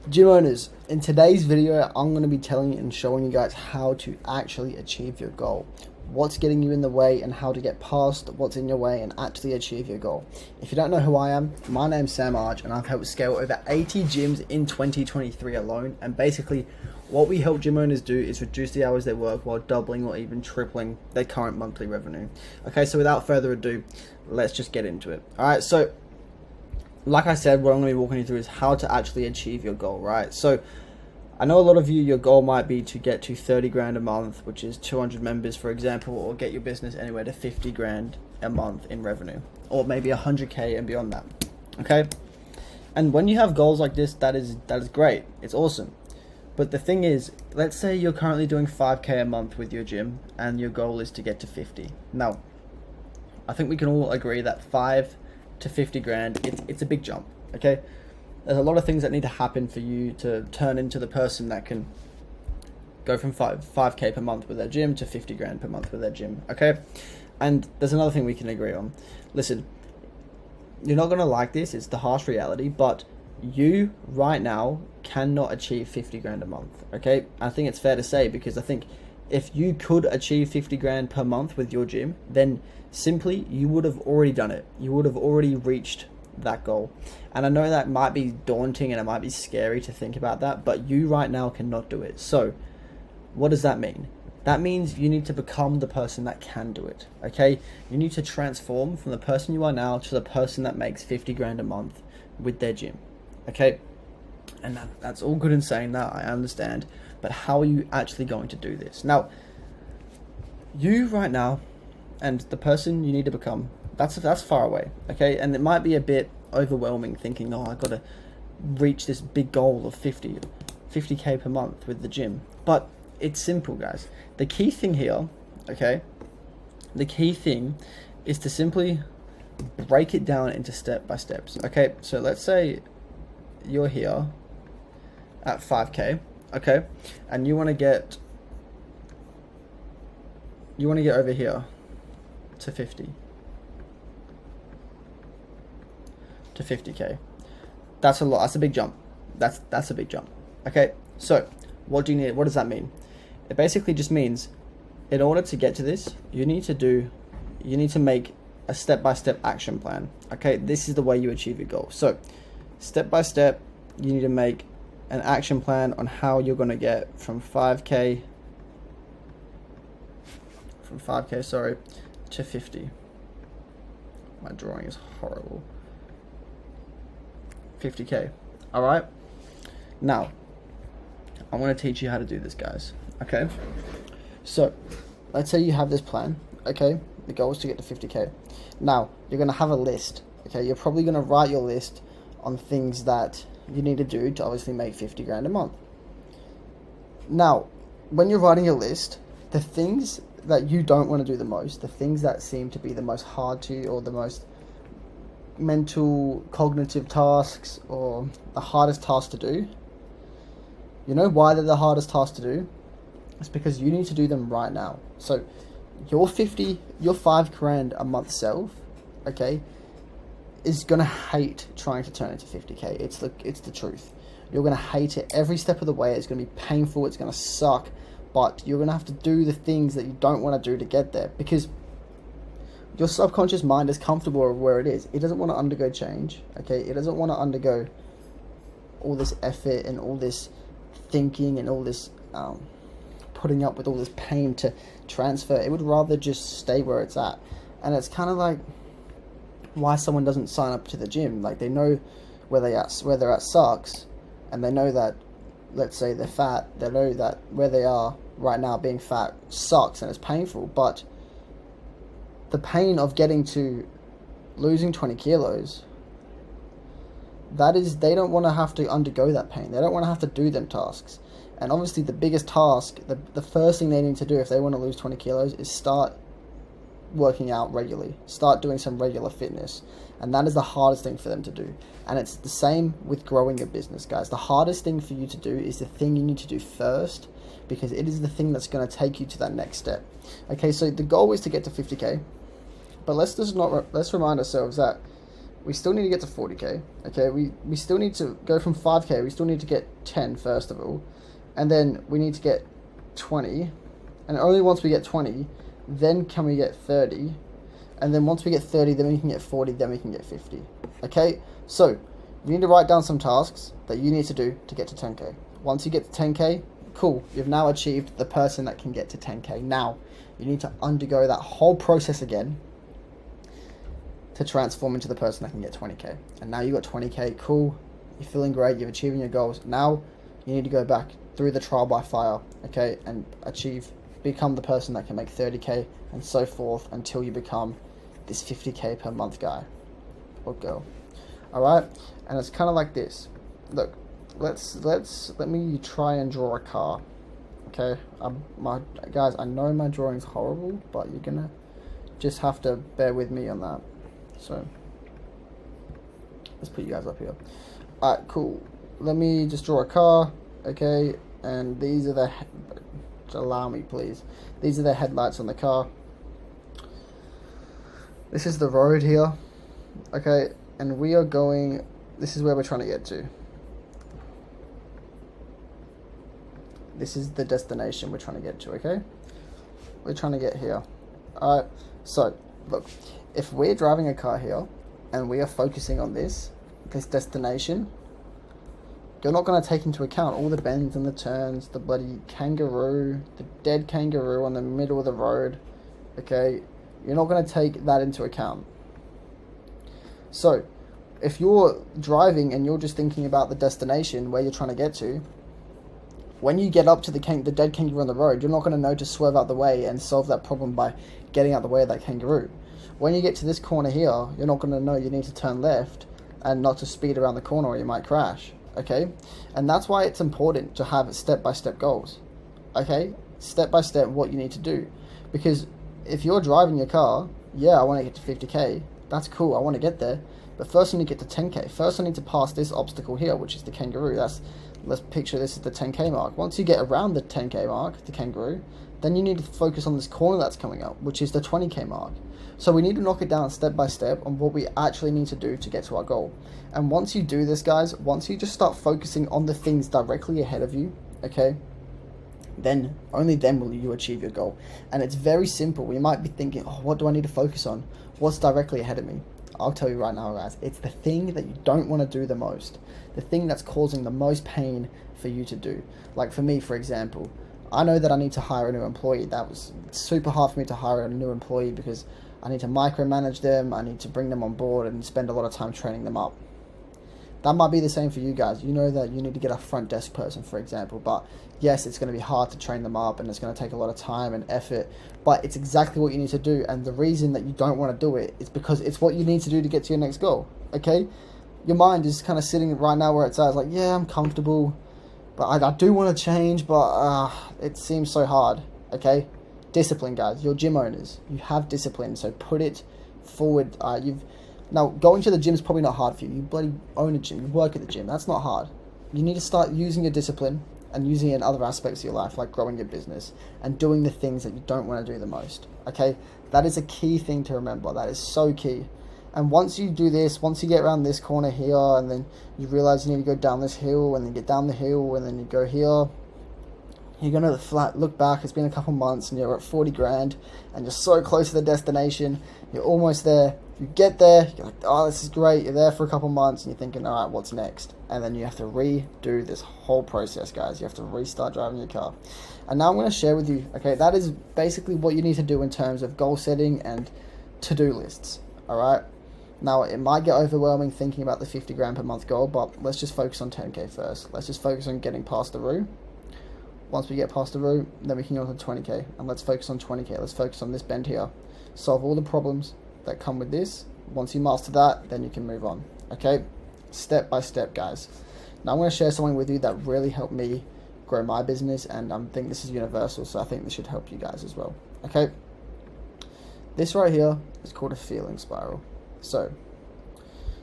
Gym owners, in today's video, I'm going to be telling you and showing you guys how to actually achieve your goal. What's getting you in the way and how to get past what's in your way and actually achieve your goal. If you don't know who I am, my name's Sam Arch and I've helped scale over 80 gyms in 2023 alone. And basically, what we help gym owners do is reduce the hours they work while doubling or even tripling their current monthly revenue. Okay, so without further ado, let's just get into it. Alright, so like I said, what I'm going to be walking you through is how to actually achieve your goal, right? So I know a lot of you, your goal might be to get to 30 grand a month, which is 200 members, for example, or get your business anywhere to 50 grand a month in revenue, or maybe 100K and beyond that, okay? And when you have goals like this, that is great. It's awesome. But the thing is, let's say you're currently doing 5K a month with your gym and your goal is to get to 50. Now, I think we can all agree that 5 to 50 grand, it's a big jump, okay? There's a lot of things that need to happen for you to turn into the person that can go from 5K per month with their gym to 50 grand per month with their gym, okay? And there's another thing we can agree on. Listen, you're not gonna like this, it's the harsh reality, but you right now cannot achieve 50 grand a month, okay? I think it's fair to say, because I think if you could achieve 50 grand per month with your gym, then simply you would have already done it. You would have already reached that goal. And I know that might be daunting and it might be scary to think about that, but you right now cannot do it. So what does that mean? That means you need to become the person that can do it, okay? You need to transform from the person you are now to the person that makes 50 grand a month with their gym, okay? And that's all good and saying that, I understand, but how are you actually going to do this? Now, you right now and the person you need to become, that's far away, okay? And it might be a bit overwhelming thinking, oh, I've got to reach this big goal of 50K per month with the gym. But it's simple, guys. The key thing here, okay, the key thing is to simply break it down into step by steps, okay? So let's say you're here at 5K, okay, and you want to get over here to 50K. That's a lot. That's a big jump. That's a big jump. Okay, so what do you need? What does that mean? It basically just means, in order to get to this, you need to make a step-by-step action plan. Okay, this is the way you achieve your goal. So step by step, you need to make an action plan on how you're going to get from 5K to 50. My drawing is horrible. 50K. All right. Now, I want to teach you how to do this, guys. Okay. So, let's say you have this plan. Okay. The goal is to get to 50K. Now, you're going to have a list. Okay. You're probably going to write your list on things that you need to do to obviously make 50 grand a month. Now, when you're writing your list, the things that you don't want to do the most, the things that seem to be the most hard to you, or the most mental cognitive tasks, or the hardest task to do, you know why they're the hardest task to do? It's because you need to do them right now. So your 5 grand a month self, okay, is gonna hate trying to turn into 50K. It's the truth. You're gonna hate it every step of the way. It's gonna be painful. It's gonna suck, but you're gonna have to do the things that you don't want to do to get there, because your subconscious mind is comfortable where it is. It doesn't want to undergo change, okay? It doesn't want to undergo all this effort and all this thinking and all this putting up with all this pain to transfer. It would rather just stay where it's at. And it's kind of like why someone doesn't sign up to the gym. Like, they know where they're at sucks, and they know that, let's say they're fat, they know that where they are right now being fat sucks and it's painful, but the pain of getting to losing 20 kilos, they don't want to have to undergo that pain. They don't want to have to do them tasks. And obviously the biggest task, the first thing they need to do if they want to lose 20 kilos is start working out regularly. Start doing some regular fitness. And that is the hardest thing for them to do. And it's the same with growing your business, guys. The hardest thing for you to do is the thing you need to do first, because it is the thing that's going to take you to that next step. Okay, so the goal is to get to 50K. But let's remind ourselves that we still need to get to 40k. Okay, we still need to go from 5k. We still need to get 10 first of all, and then we need to get 20, and only once we get 20, then can we get 30, and then once we get 30, then we can get 40, then we can get 50. Okay, so you need to write down some tasks that you need to do to get to 10k. Once you get to 10k, cool, you've now achieved the person that can get to 10k. Now you need to undergo that whole process again to transform into the person that can get 20k. And now you got 20k, cool, you're feeling great, you're achieving your goals. Now you need to go back through the trial by fire, okay, and become the person that can make 30k, and so forth until you become this 50k per month guy or girl. All right, and it's kind of like this. Look, let me try and draw a car. Okay, my guys, I know my drawing's horrible, but you're gonna just have to bear with me on that. So let's put you guys up here. All right, cool. Let me just draw a car. Okay, and these are the, allow me please, these are the headlights on the car. This is the road here. Okay, and we are going, this is where we're trying to get to. This is the destination we're trying to get to, okay? We're trying to get here. Alright, so, look, if we're driving a car here, and we are focusing on this destination, you're not going to take into account all the bends and the turns, the bloody kangaroo, the dead kangaroo on the middle of the road, okay? You're not going to take that into account. So, if you're driving and you're just thinking about the destination where you're trying to get to, when you get up to the dead kangaroo on the road, you're not going to know to swerve out the way and solve that problem by getting out the way of that kangaroo. When you get to this corner here, you're not going to know you need to turn left and not to speed around the corner or you might crash, okay? And that's why it's important to have step-by-step goals, okay? Step-by-step what you need to do. Because if you're driving your car, yeah, I want to get to 50k, that's cool, I want to get there, but first I need to get to 10k. First I need to pass this obstacle here, which is the kangaroo. Let's picture this as the 10k mark. Once you get around the 10k mark, the kangaroo, then you need to focus on this corner that's coming up, which is the 20k mark. So we need to knock it down step by step on what we actually need to do to get to our goal. And once you do this, guys, once you just start focusing on the things directly ahead of you, okay, then, only then will you achieve your goal. And it's very simple. You might be thinking, oh, what do I need to focus on? What's directly ahead of me? I'll tell you right now, guys, it's the thing that you don't want to do the most. The thing that's causing the most pain for you to do. Like for me, for example, I know that I need to hire a new employee. That was super hard for me to hire a new employee because I need to micromanage them, I need to bring them on board and spend a lot of time training them up. That might be the same for you guys. You know that you need to get a front desk person, for example, but yes, it's going to be hard to train them up and it's going to take a lot of time and effort, but it's exactly what you need to do. And the reason that you don't want to do it is because it's what you need to do to get to your next goal, okay? Your mind is kind of sitting right now where it's at. It's like, yeah, I'm comfortable, but I do want to change, but it seems so hard, okay? Discipline, guys. You're gym owners. You have discipline, so put it forward. Now, going to the gym is probably not hard for you. You bloody own a gym. You work at the gym. That's not hard. You need to start using your discipline and using it in other aspects of your life, like growing your business and doing the things that you don't want to do the most, okay? That is a key thing to remember. That is so key. And once you do this, once you get around this corner here, and then you realize you need to go down this hill, and then get down the hill, and then you go here, you're going to look back, it's been a couple months, and you're at 40 grand, and you're so close to the destination, you're almost there, you get there, you're like, oh, this is great, you're there for a couple months, and you're thinking, alright, what's next? And then you have to redo this whole process, guys. You have to restart driving your car. And now I'm going to share with you, okay, that is basically what you need to do in terms of goal setting and to-do lists, alright? Now, it might get overwhelming thinking about the 50 grand per month goal, but let's just focus on 10k first. Let's just focus on getting past the route. Once we get past the route, then we can go on to 20k. And let's focus on 20k. Let's focus on this bend here. Solve all the problems that come with this. Once you master that, then you can move on. Okay? Step by step, guys. Now, I'm going to share something with you that really helped me grow my business. And I think this is universal, so I think this should help you guys as well. Okay? This right here is called a feeling spiral. So,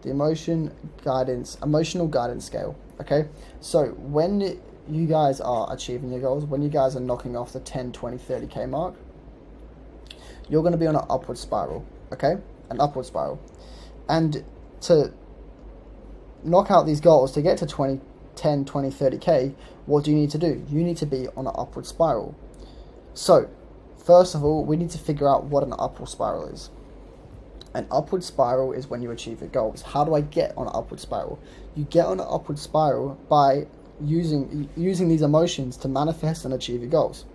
the emotional guidance scale, okay? So, when you guys are achieving your goals, when you guys are knocking off the 10, 20, 30k mark, you're going to be on an upward spiral, okay? An upward spiral. And to knock out these goals, to get to 20, 10, 20, 30k, what do you need to do? You need to be on an upward spiral. So, first of all, we need to figure out what an upward spiral is. An upward spiral is when you achieve your goals. How do I get on an upward spiral? You get on an upward spiral by using these emotions to manifest and achieve your goals.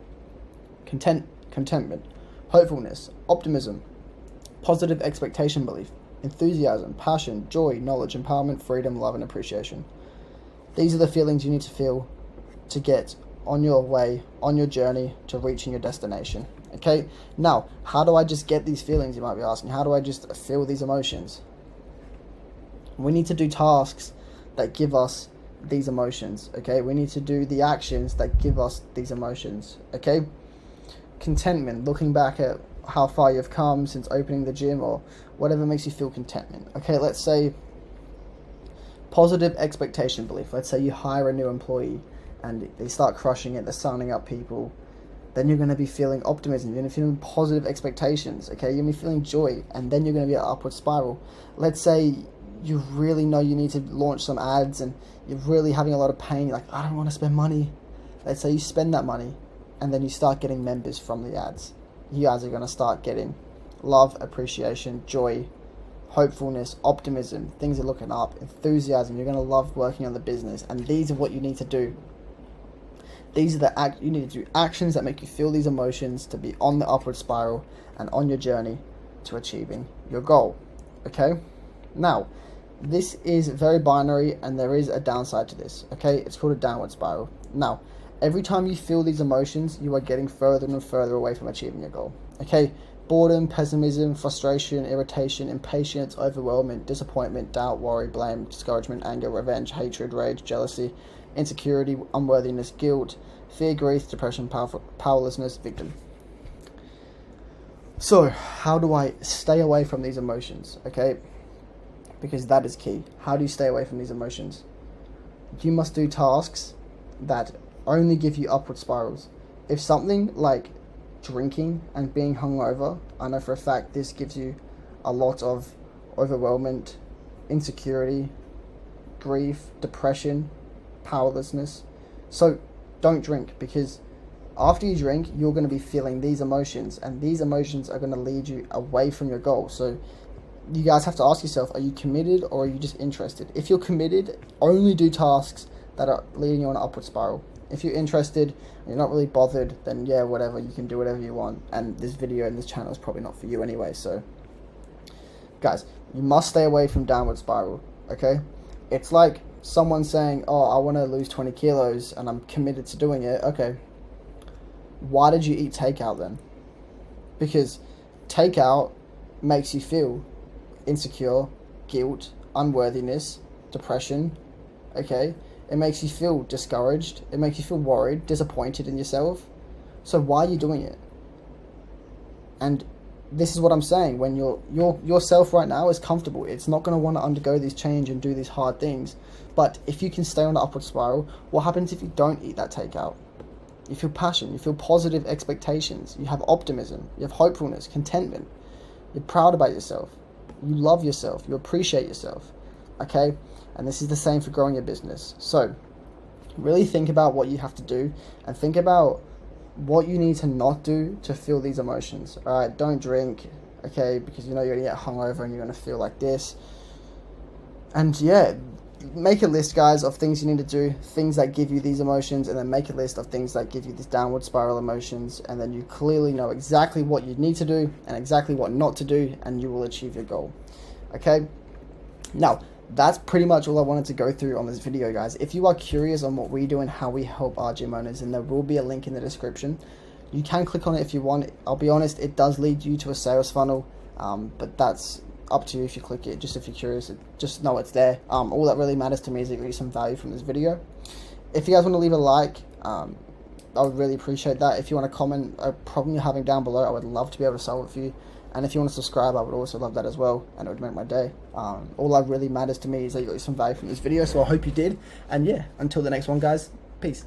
Contentment, hopefulness, optimism, positive expectation belief, enthusiasm, passion, joy, knowledge, empowerment, freedom, love, and appreciation. These are the feelings you need to feel to get on your way, on your journey to reaching your destination. Okay, now, how do I just get these feelings, you might be asking? How do I just feel these emotions? We need to do tasks that give us these emotions, okay? We need to do the actions that give us these emotions, okay? Contentment, looking back at how far you've come since opening the gym or whatever makes you feel contentment. Okay, let's say positive expectation belief. Let's say you hire a new employee and they start crushing it, they're signing up people. Then you're going to be feeling optimism, you're going to be feeling positive expectations, okay? You're going to be feeling joy, and then you're going to be an upward spiral. Let's say you really know you need to launch some ads and you're really having a lot of pain, you're like, I don't want to spend money. Let's say you spend that money and then you start getting members from the ads. You guys are going to start getting love, appreciation, joy, hopefulness, optimism, things are looking up, enthusiasm, you're going to love working on the business, and these are what you need to do. These are you need to do actions that make you feel these emotions to be on the upward spiral and on your journey to achieving your goal. Okay? Now, this is very binary and there is a downside to this. Okay? It's called a downward spiral. Now, every time you feel these emotions, you are getting further and further away from achieving your goal. Okay? Boredom, pessimism, frustration, irritation, impatience, overwhelmment, disappointment, doubt, worry, blame, discouragement, anger, revenge, hatred, rage, jealousy, insecurity, unworthiness, guilt, fear, grief, depression, powerlessness, victim. So, how do I stay away from these emotions? Okay? Because that is key. How do you stay away from these emotions? You must do tasks that only give you upward spirals. If something like drinking and being hungover, I know for a fact this gives you a lot of overwhelmment, insecurity, grief, depression, powerlessness. So don't drink, because after you drink, you're going to be feeling these emotions, and these emotions are going to lead you away from your goal. So you guys have to ask yourself, are you committed or are you just interested? If you're committed, only do tasks that are leading you on an upward spiral. If you're interested and you're not really bothered, then yeah, whatever, you can do whatever you want, and this video and this channel is probably not for you anyway. So guys, you must stay away from downward spiral. Okay? It's like someone saying, oh, I want to lose 20 kilos and I'm committed to doing it. Okay, why did you eat takeout then? Because takeout makes you feel insecure, guilt, unworthiness, depression. Okay, it makes you feel discouraged, it makes you feel worried, disappointed in yourself. So why are you doing it? And this is what I'm saying, when yourself right now is comfortable, it's not going to want to undergo this change and do these hard things. But if you can stay on the upward spiral, what happens if you don't eat that takeout? You feel passion, you feel positive expectations, you have optimism, you have hopefulness, contentment, you're proud about yourself, you love yourself, you appreciate yourself. Okay? And this is the same for growing your business. So really think about what you have to do, and think about what you need to not do to feel these emotions. Alright, don't drink, okay, because you know you're going to get hungover and you're going to feel like this. And yeah, make a list, guys, of things you need to do, things that give you these emotions, and then make a list of things that give you these downward spiral emotions, and then you clearly know exactly what you need to do and exactly what not to do, and you will achieve your goal. Okay? Now, that's pretty much all I wanted to go through on this video, guys. If you are curious on what we do and how we help our gym owners, then there will be a link in the description. You can click on it if you want. I'll be honest, it does lead you to a sales funnel, but that's up to you if you click it. Just if you're curious, just know it's there. All that really matters to me is that you get some value from this video. If you guys want to leave a like, I would really appreciate that. If you want to comment a problem you're having down below, I would love to be able to solve it for you. And if you want to subscribe, I would also love that as well, and it would make my day. All that really matters to me is that you got some value from this video, so I hope you did. And yeah, until the next one, guys, peace.